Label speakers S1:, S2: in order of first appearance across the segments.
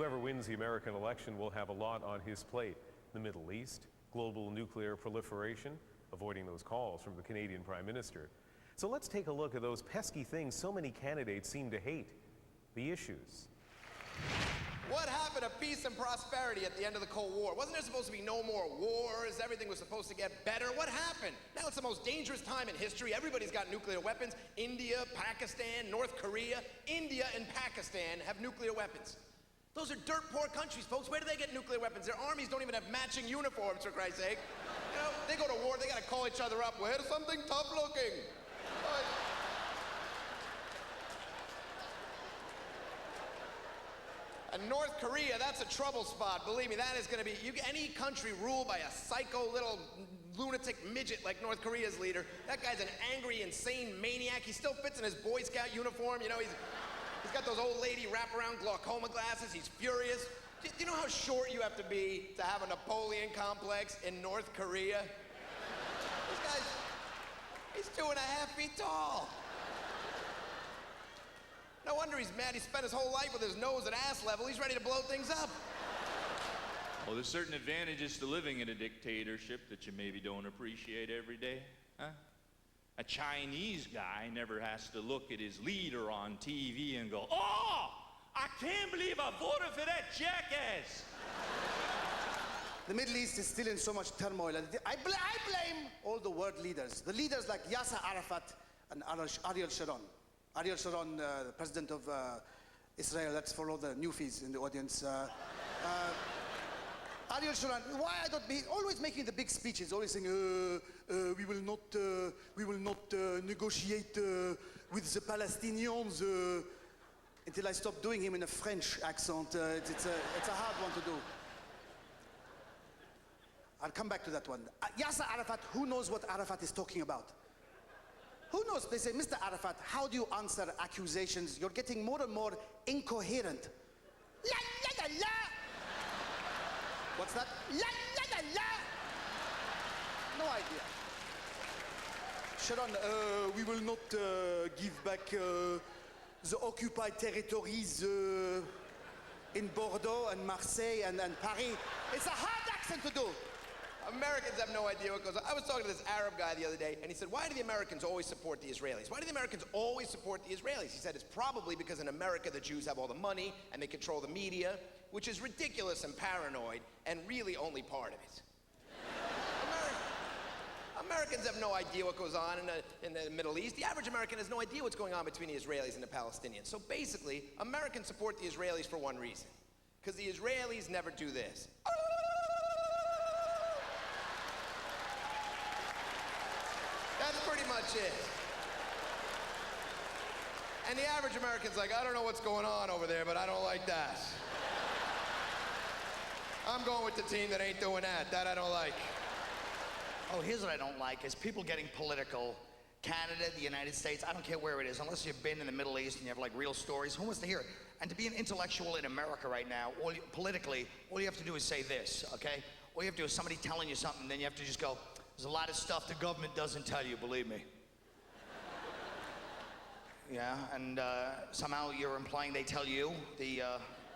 S1: whoever wins the American election will have a lot on his plate. The Middle East, global nuclear proliferation, avoiding those calls from the Canadian Prime Minister. So let's take a look at those pesky things so many candidates seem to hate, the issues.
S2: What happened to peace and prosperity at the end of the Cold War? Wasn't there supposed to be no more wars? Everything was supposed to get better? What happened? Now it's the most dangerous time in history. Everybody's got nuclear weapons. India, Pakistan, North Korea. India and Pakistan have nuclear weapons. Those are dirt poor countries, folks. Where do they get nuclear weapons? Their armies don't even have matching uniforms, for Christ's sake. You know, they go to war, they gotta call each other up. Wear something tough looking. And North Korea, that's a trouble spot. Believe me, that is going to be, any country ruled by a psycho little lunatic midget like North Korea's leader, that guy's an angry, insane maniac. He still fits in his Boy Scout uniform. You know, he's got those old lady wraparound glaucoma glasses. He's furious. Do you know how short you have to be to have a Napoleon complex in North Korea? This guy's, he's 2.5 feet tall. No wonder he's mad. He spent his whole life with his nose at ass level. He's ready to blow things up.
S3: Well, there's certain advantages to living in a dictatorship that you maybe don't appreciate every day, huh? A Chinese guy never has to look at his leader on TV and go, "Oh, I can't believe I voted for that jackass."
S4: The Middle East is still in so much turmoil, and I blame all the world leaders. The leaders like Yasser Arafat and Ariel Sharon. Ariel Sharon, the president of Israel. Let's follow the newfies in the audience. Ariel Sharon, why I don't be always making the big speeches, always saying, we will not negotiate with the Palestinians until I stop doing him in a French accent. It's a hard one to do. I'll come back to that one. Yasser Arafat, who knows what Arafat is talking about? Who knows? They say, Mr. Arafat, how do you answer accusations? You're getting more and more incoherent. La la la la! What's that? La la la la! No idea. Sharon, we will not give back the occupied territories in Bordeaux and Marseille and Paris. It's a hard accent to do.
S2: Americans have no idea what goes on. I was talking to this Arab guy the other day, and he said, why do the Americans always support the Israelis? Why do the Americans always support the Israelis? He said, it's probably because in America the Jews have all the money, and they control the media, which is ridiculous and paranoid, and really only part of it. Americans have no idea what goes on in the Middle East. The average American has no idea what's going on between the Israelis and the Palestinians. So basically, Americans support the Israelis for one reason, because the Israelis never do this. That's pretty much it. And the average American's like, I don't know what's going on over there, but I don't like that. I'm going with the team that ain't doing that. That I don't like.
S5: Oh, here's what I don't like, is people getting political. Canada, the United States, I don't care where it is, unless you've been in the Middle East and you have like real stories, who wants to hear it? And to be an intellectual in America right now, politically, all you have to do is say this, okay? All you have to do is somebody telling you something, then you have to just go, there's a lot of stuff the government doesn't tell you, believe me. Yeah, and somehow you're implying they tell you, the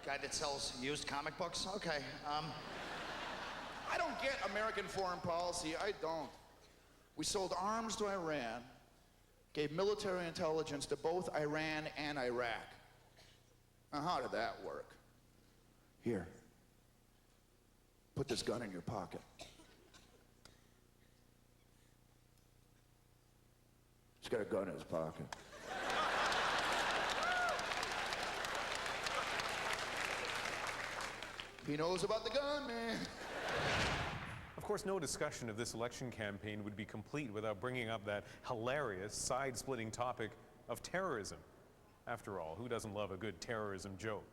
S5: guy that sells used comic books? Okay,
S6: I don't get American foreign policy, I don't. We sold arms to Iran, gave military intelligence to both Iran and Iraq. Now, how did that work? Here, put this gun in your pocket. He's got a gun in his pocket. He knows about the gun, man.
S1: Of course, no discussion of this election campaign would be complete without bringing up that hilarious, side-splitting topic of terrorism. After all, who doesn't love a good terrorism joke?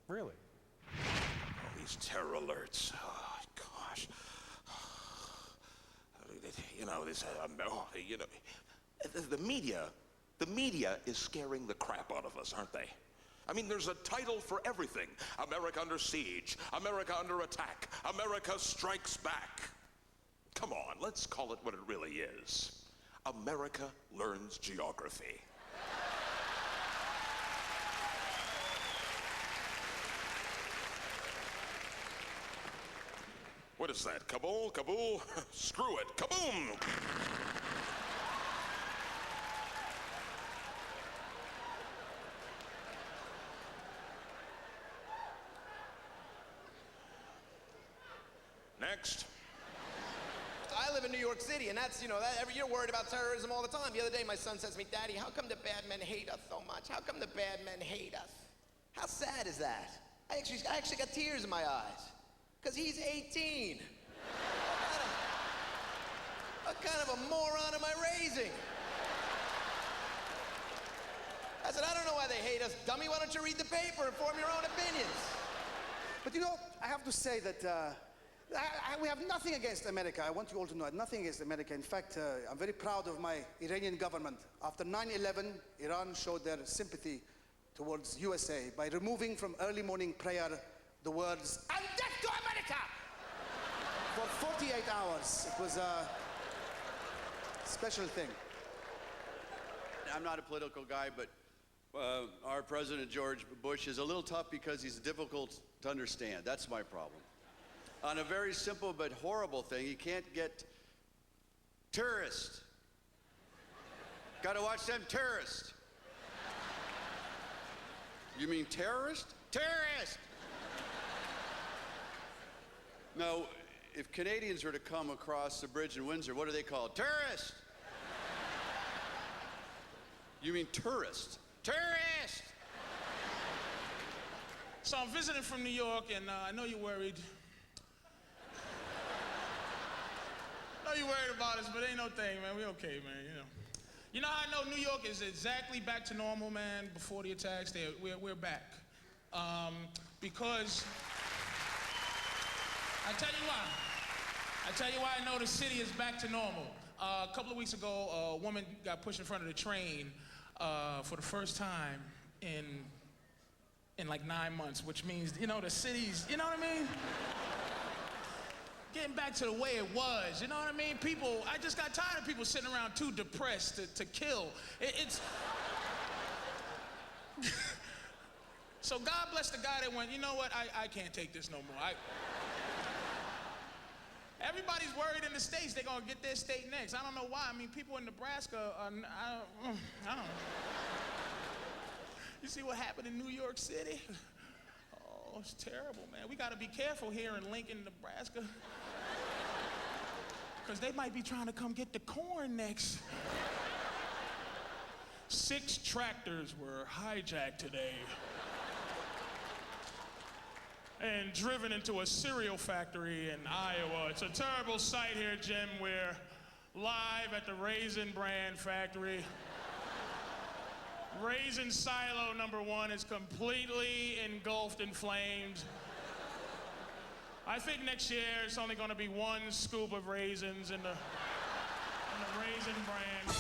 S1: Really?
S7: Oh, these terror alerts. Oh, gosh. You know, the media is scaring the crap out of us, aren't they? I mean, there's a title for everything. America under siege, America under attack, America strikes back. Come on, let's call it what it really is. America learns geography. What is that? Kabul? Kabul? Screw it. Kaboom! Next.
S2: I live in New York City, and that's, you're worried about terrorism all the time. The other day, my son says to me, Daddy, how come the bad men hate us so much? How come the bad men hate us? How sad is that? I actually got tears in my eyes. Because he's 18. What kind of a moron am I raising? I said, I don't know why they hate us, dummy. Why don't you read the paper and form your own opinions?
S4: But I have to say that we have nothing against America. I want you all to know, I have nothing against America. In fact, I'm very proud of my Iranian government. After 9/11, Iran showed their sympathy towards USA by removing from early morning prayer the words, "And death to America!" for 48 hours. It was a special thing.
S8: I'm not a political guy, but our President George Bush is a little tough because he's difficult to understand. That's my problem. On a very simple but horrible thing, he can't get tourists. Gotta watch them tourists. You mean terrorist? Terrorist! Now, if Canadians were to come across the bridge in Windsor, what are they called? Tourists! You mean tourist? Tourist!
S9: So I'm visiting from New York, and I know you're worried. I know you're worried about us, but ain't no thing, man. We okay, man, You know how I know New York is exactly back to normal, man, before the attacks? We're back. Because, I tell you why I know the city is back to normal. A couple of weeks ago, a woman got pushed in front of the train for the first time in like 9 months, which means, the city's, you know what I mean? Getting back to the way it was, you know what I mean? I just got tired of people sitting around too depressed to kill. It's... So God bless the guy that went, you know what, I can't take this no more. Everybody's worried in the States they're gonna get their state next. I don't know why. I mean, people in Nebraska, I don't know. You see what happened in New York City? Oh, it's terrible, man. We gotta be careful here in Lincoln, Nebraska. Because they might be trying to come get the corn next. 6 tractors were hijacked today and driven into a cereal factory in Iowa. It's a terrible sight here, Jim. We're live at the Raisin Bran factory. Raisin silo number 1 is completely engulfed in flames. I think next year it's only gonna be 1 scoop of raisins in the Raisin Bran.